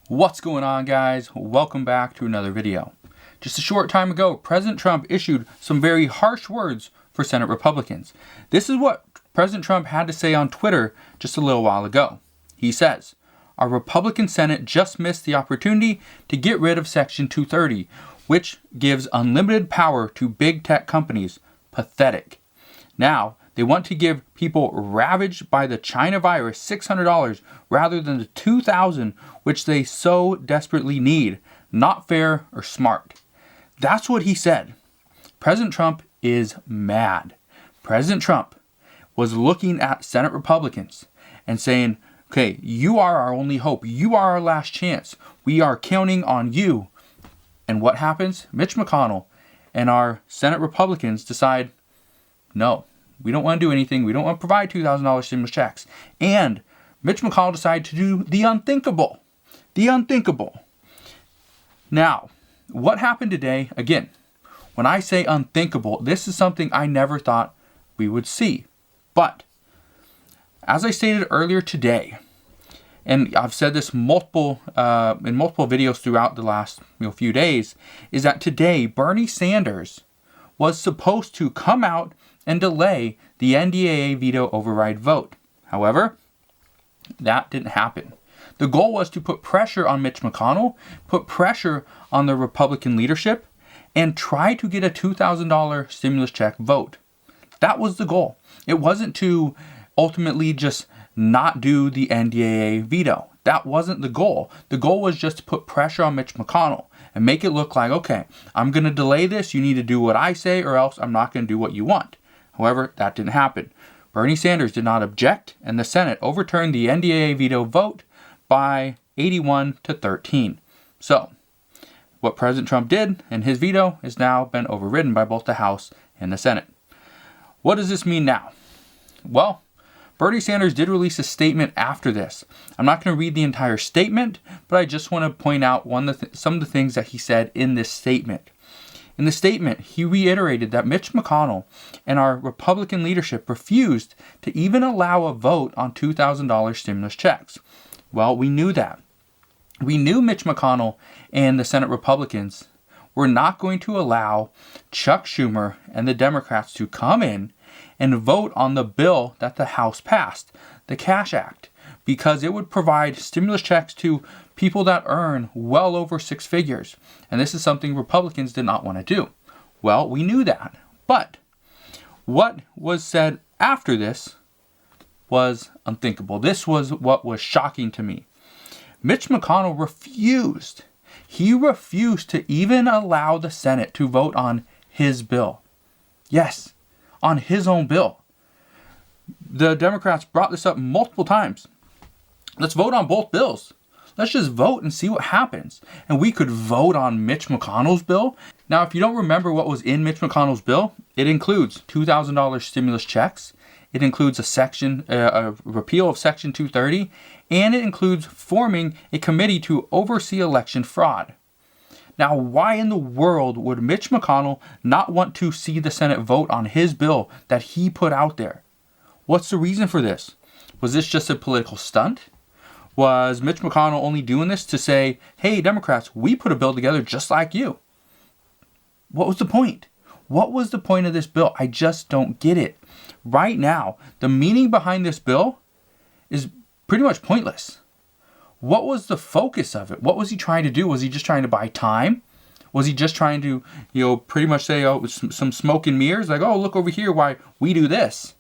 What's going on, guys? Welcome back to another video. Just a short time ago, President Trump issued some very harsh words for Senate Republicans. This is what President Trump had to say on Twitter just a little while ago. He says, "Our Republican Senate just missed the opportunity to get rid of Section 230, which gives unlimited power to big tech companies. Pathetic. Now, they want to give people ravaged by the China virus $600 rather than the $2,000 which they so desperately need. Not fair or smart." That's what he said. President Trump is mad. President Trump was looking at Senate Republicans and saying, okay, you are our only hope. You are our last chance. We are counting on you. And what happens? Mitch McConnell and our Senate Republicans decide, no, we don't want to do anything. We don't want to provide $2,000 stimulus checks. And Mitch McConnell decided to do the unthinkable. The unthinkable. Now, what happened today? Again, when I say unthinkable, this is something I never thought we would see. But, as I stated earlier today, and I've said this in multiple videos throughout the last few days, is that today Bernie Sanders was supposed to come out and delay the NDAA veto override vote. However, that didn't happen. The goal was to put pressure on Mitch McConnell, put pressure on the Republican leadership, and try to get a $2,000 stimulus check vote. That was the goal. It wasn't to ultimately just not do the NDAA veto. That wasn't the goal. The goal was just to put pressure on Mitch McConnell and make it look like, okay, I'm going to delay this. You need to do what I say or else I'm not going to do what you want. However, that didn't happen. Bernie Sanders did not object, and the Senate overturned the NDAA veto vote by 81-13. So, what President Trump did and his veto has now been overridden by both the House and the Senate. What does this mean now? Well, Bernie Sanders did release a statement after this. I'm not going to read the entire statement, but I just want to point out some of the things that he said in this statement. In the statement, he reiterated that Mitch McConnell and our Republican leadership refused to even allow a vote on $2,000 stimulus checks. Well, we knew that. We knew Mitch McConnell and the Senate Republicans were not going to allow Chuck Schumer and the Democrats to come in and vote on the bill that the House passed, the Cash Act, because it would provide stimulus checks to people that earn well over six figures. And this is something Republicans did not want to do. Well, we knew that. But what was said after this was unthinkable. This was what was shocking to me. Mitch McConnell refused. He refused to even allow the Senate to vote on his bill. Yes, on his own bill. The Democrats brought this up multiple times. Let's vote on both bills. Let's just vote and see what happens. And we could vote on Mitch McConnell's bill. Now, if you don't remember what was in Mitch McConnell's bill, it includes $2,000 stimulus checks. It includes a repeal of Section 230, and it includes forming a committee to oversee election fraud. Now, why in the world would Mitch McConnell not want to see the Senate vote on his bill that he put out there? What's the reason for this? Was this just a political stunt? Was Mitch McConnell only doing this to say, hey, Democrats, we put a bill together just like you? What was the point? What was the point of this bill? I just don't get it. Right now, the meaning behind this bill is pretty much pointless. What was the focus of it? What was he trying to do? Was he just trying to buy time? Was he just trying to, pretty much say, oh, some smoke and mirrors? Like, oh, look over here, why we do this.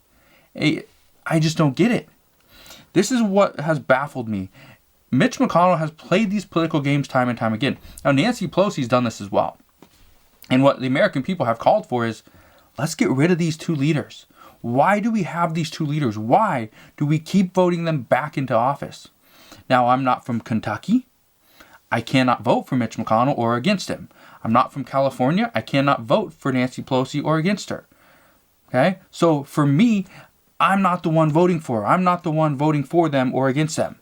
I just don't get it. This is what has baffled me. Mitch McConnell has played these political games time and time again. Now, Nancy Pelosi's done this as well. And what the American people have called for is, let's get rid of these two leaders. Why do we have these two leaders? Why do we keep voting them back into office? Now, I'm not from Kentucky. I cannot vote for Mitch McConnell or against him. I'm not from California. I cannot vote for Nancy Pelosi or against her. Okay? So for me, I'm not the one voting for her. I'm not the one voting for them or against them.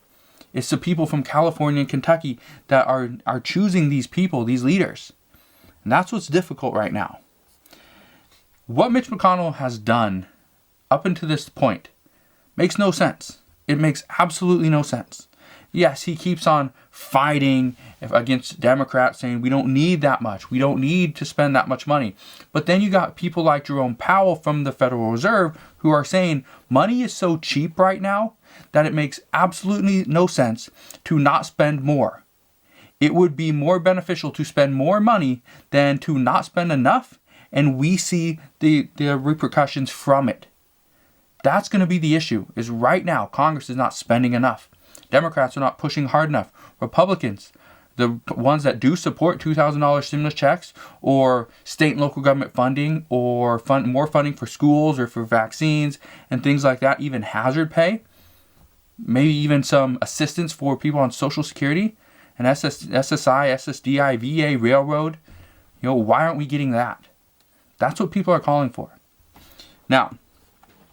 It's the people from California and Kentucky that are choosing these people, these leaders. And that's what's difficult right now. What Mitch McConnell has done up until this point makes no sense. It makes absolutely no sense. Yes, he keeps on fighting against Democrats, saying we don't need that much. We don't need to spend that much money. But then you got people like Jerome Powell from the Federal Reserve who are saying money is so cheap right now that it makes absolutely no sense to not spend more. It would be more beneficial to spend more money than to not spend enough, and we see the repercussions from it. That's going to be the issue, is right now Congress is not spending enough. Democrats are not pushing hard enough. Republicans, the ones that do support $2,000 stimulus checks or state and local government funding or more funding for schools or for vaccines and things like that, even hazard pay, maybe even some assistance for people on Social Security and SSI, SSDI, VA, Railroad. Why aren't we getting that? That's what people are calling for. Now,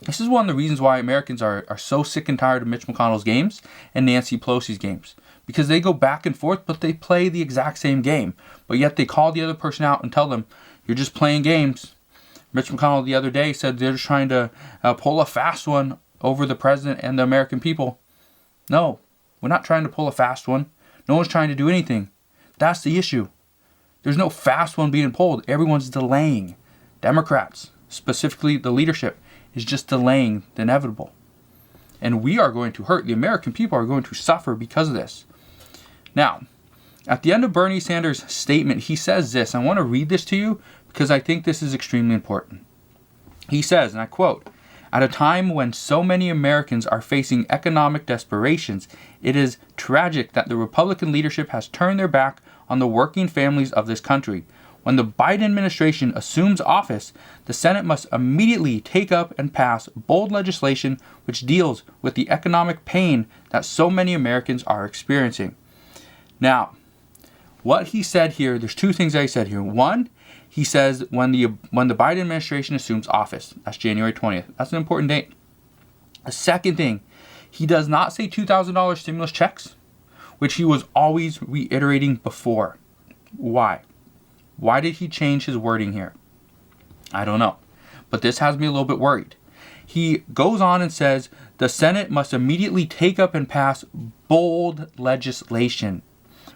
this is one of the reasons why Americans are so sick and tired of Mitch McConnell's games and Nancy Pelosi's games. Because they go back and forth, but they play the exact same game. But yet they call the other person out and tell them, you're just playing games. Mitch McConnell the other day said they're just trying to pull a fast one over the president and the American people. No, we're not trying to pull a fast one. No one's trying to do anything. That's the issue. There's no fast one being pulled. Everyone's delaying. Democrats, specifically the leadership, is just delaying the inevitable. And we are going to hurt. The American people are going to suffer because of this. Now, at the end of Bernie Sanders' statement, he says this. I want to read this to you because I think this is extremely important. He says, and I quote, "At a time when so many Americans are facing economic desperations, it is tragic that the Republican leadership has turned their back on the working families of this country. When the Biden administration assumes office, the Senate must immediately take up and pass bold legislation which deals with the economic pain that so many Americans are experiencing." Now, what he said here, there's two things that he said here. One, he says when the Biden administration assumes office. That's January 20th. That's an important date. The second thing, he does not say $2,000 stimulus checks, which he was always reiterating before. Why? Why did he change his wording here? I don't know. But this has me a little bit worried. He goes on and says the Senate must immediately take up and pass bold legislation,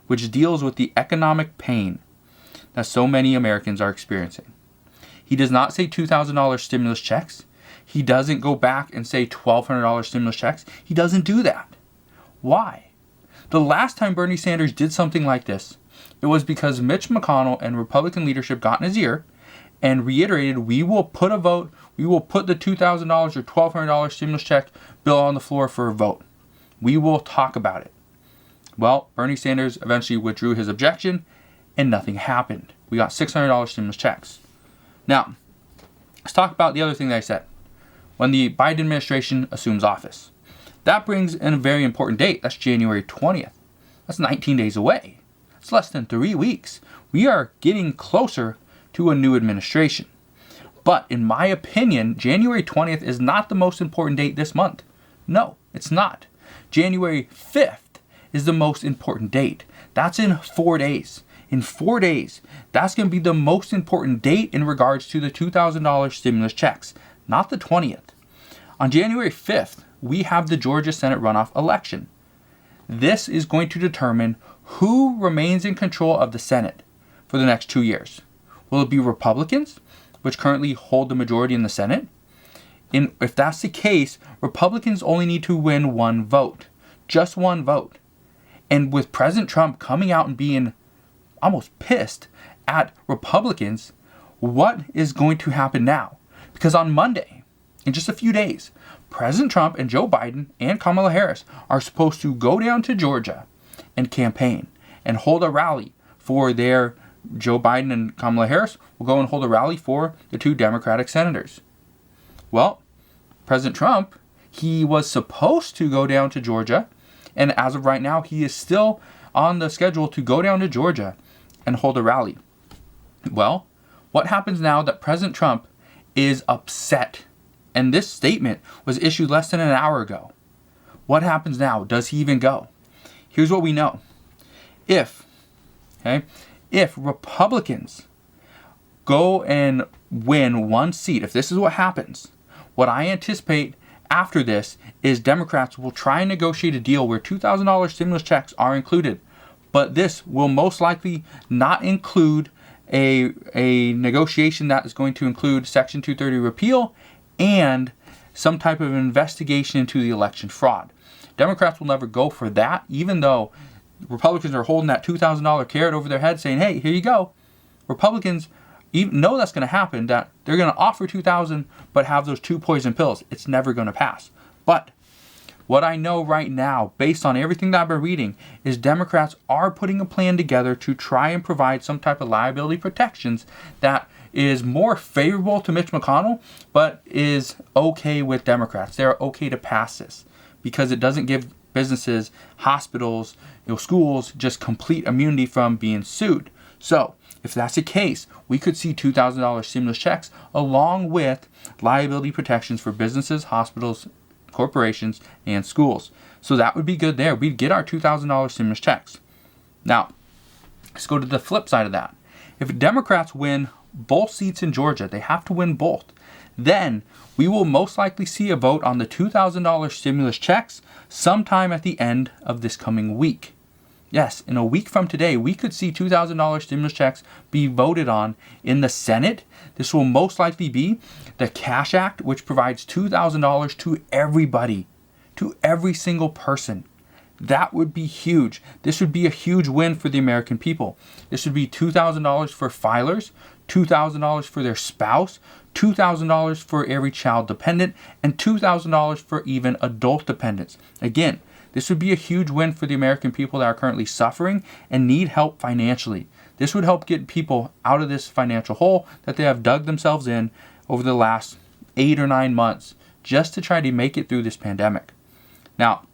which deals with the economic pain that so many Americans are experiencing. He does not say $2,000 stimulus checks. He doesn't go back and say $1,200 stimulus checks. He doesn't do that. Why? The last time Bernie Sanders did something like this, it was because Mitch McConnell and Republican leadership got in his ear and reiterated, we will put a vote, we will put the $2,000 or $1,200 stimulus check bill on the floor for a vote. We will talk about it. Well, Bernie Sanders eventually withdrew his objection and nothing happened. We got $600 stimulus checks. Now, let's talk about the other thing that I said. When the Biden administration assumes office. That brings in a very important date. That's January 20th. That's 19 days away. It's less than 3 weeks. We are getting closer to a new administration. But in my opinion, January 20th is not the most important date this month. No, it's not. January 5th is the most important date. That's in 4 days. In 4 days, that's going to be the most important date in regards to the $2,000 stimulus checks, not the 20th. On January 5th, we have the Georgia Senate runoff election. This is going to determine who remains in control of the Senate for the next 2 years. Will it be Republicans, which currently hold the majority in the Senate? If that's the case, Republicans only need to win one vote. Just one vote. And with President Trump coming out and being almost pissed at Republicans, what is going to happen now? Because on Monday, in just a few days, President Trump and Joe Biden and Kamala Harris are supposed to go down to Georgia and campaign and hold a rally for their Joe Biden and Kamala Harris will go and hold a rally for the two Democratic senators. Well, President Trump, he was supposed to go down to Georgia, and as of right now, he is still on the schedule to go down to Georgia and hold a rally. Well, what happens now that President Trump is upset? And this statement was issued less than an hour ago. What happens now? Does he even go? Here's what we know. If Republicans go and win one seat, if this is what happens, what I anticipate after this is Democrats will try and negotiate a deal where $2,000 stimulus checks are included. But this will most likely not include a negotiation that is going to include Section 230 repeal and some type of investigation into the election fraud. Democrats will never go for that, even though Republicans are holding that $2,000 carrot over their head saying, hey, here you go. Republicans even know that's going to happen, that they're going to offer $2,000 but have those 2 poison pills. It's never going to pass. But what I know right now, based on everything that I've been reading, is Democrats are putting a plan together to try and provide some type of liability protections that is more favorable to Mitch McConnell, but is okay with Democrats. They're okay to pass this because it doesn't give businesses, hospitals, schools just complete immunity from being sued. So if that's the case, we could see $2,000 stimulus checks along with liability protections for businesses, hospitals, corporations, and schools. So that would be good there. We'd get our $2,000 stimulus checks. Now, let's go to the flip side of that. If Democrats win both seats in Georgia, they have to win both, then we will most likely see a vote on the $2,000 stimulus checks sometime at the end of this coming week. Yes, in a week from today, we could see $2,000 stimulus checks be voted on in the Senate. This will most likely be the Cash Act, which provides $2,000 to everybody, to every single person. That would be huge. This would be a huge win for the American people. This would be $2,000 for filers, $2,000 for their spouse, $2,000 for every child dependent, and $2,000 for even adult dependents. Again, this would be a huge win for the American people that are currently suffering and need help financially. This would help get people out of this financial hole that they have dug themselves in over the last 8 or 9 months just to try to make it through this pandemic. Now,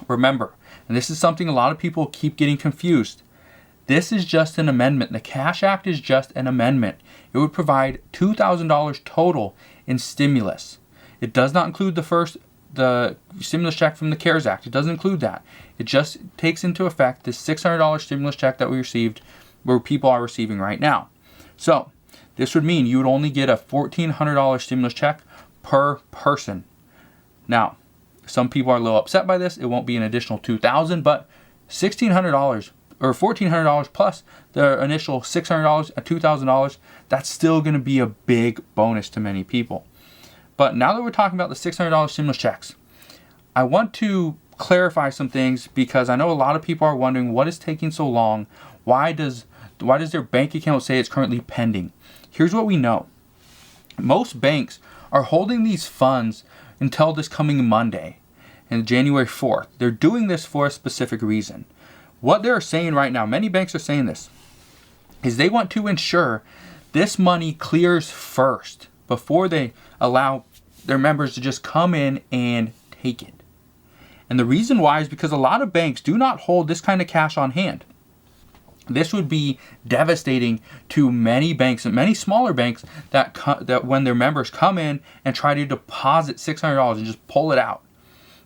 remember, and this is something a lot of people keep getting confused, this is just an amendment. The Cash Act is just an amendment. It would provide $2,000 total in stimulus. It does not include the stimulus check from the CARES Act. It doesn't include that. It just takes into effect the $600 stimulus check that we received, where people are receiving right now. So this would mean you would only get a $1,400 stimulus check per person. Now, some people are a little upset by this. It won't be an additional $2,000, but $1,600 or $1,400 plus the initial $600 and $2,000, that's still going to be a big bonus to many people. But now that we're talking about the $600 stimulus checks, I want to clarify some things because I know a lot of people are wondering what is taking so long. Why does their bank account say it's currently pending? Here's what we know. Most banks are holding these funds until this coming Monday, and January 4th. They're doing this for a specific reason. What they're saying right now, many banks are saying this, is they want to ensure this money clears first before they allow their members to just come in and take it. And the reason why is because a lot of banks do not hold this kind of cash on hand. This would be devastating to many banks and many smaller banks that when their members come in and try to deposit $600 and just pull it out.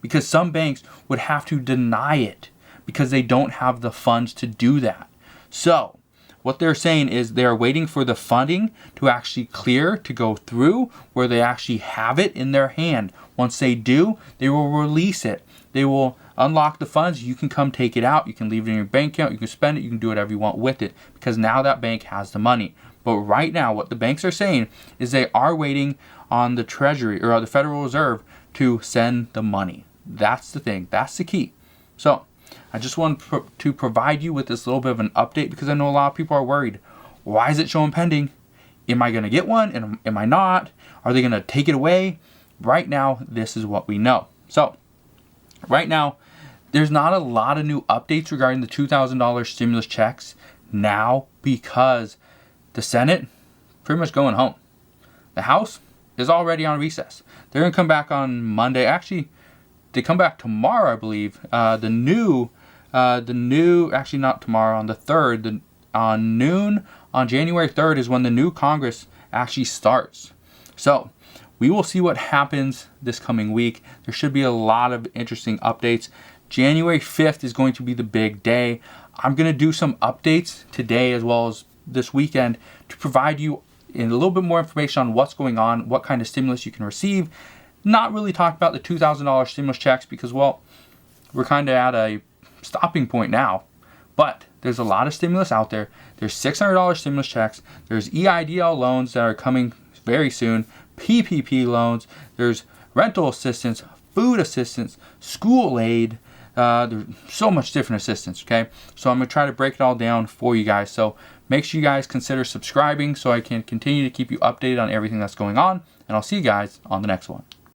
Because some banks would have to deny it because they don't have the funds to do that. So what they're saying is they're waiting for the funding to actually clear, to go through, where they actually have it in their hand. Once they do, they will release it. They will unlock the funds. You can come take it out. You can leave it in your bank account. You can spend it. You can do whatever you want with it because now that bank has the money. But right now, what the banks are saying is they are waiting on the Treasury or the Federal Reserve to send the money. That's the thing. That's the key. So I just want to provide you with this little bit of an update because I know a lot of people are worried. Why is it showing pending? Am I going to get one? And am I not? Are they going to take it away? Right now, this is what we know. So right now, there's not a lot of new updates regarding the $2,000 stimulus checks now because the Senate pretty much going home. The House is already on recess. They're going to come back on Monday. Actually, they come back tomorrow, I believe. Actually not tomorrow, on the 3rd, on noon on January 3rd is when the new Congress actually starts. So we will see what happens this coming week. There should be a lot of interesting updates. January 5th is going to be the big day. I'm going to do some updates today as well as this weekend to provide you in a little bit more information on what's going on, what kind of stimulus you can receive, not really talk about the $2,000 stimulus checks because, well, we're kind of at a stopping point now. But there's a lot of stimulus out there. There's $600 stimulus checks. There's EIDL loans that are coming very soon. PPP loans. There's rental assistance, food assistance, school aid. There's so much different assistance, okay? So I'm going to try to break it all down for you guys. So make sure you guys consider subscribing so I can continue to keep you updated on everything that's going on. And I'll see you guys on the next one.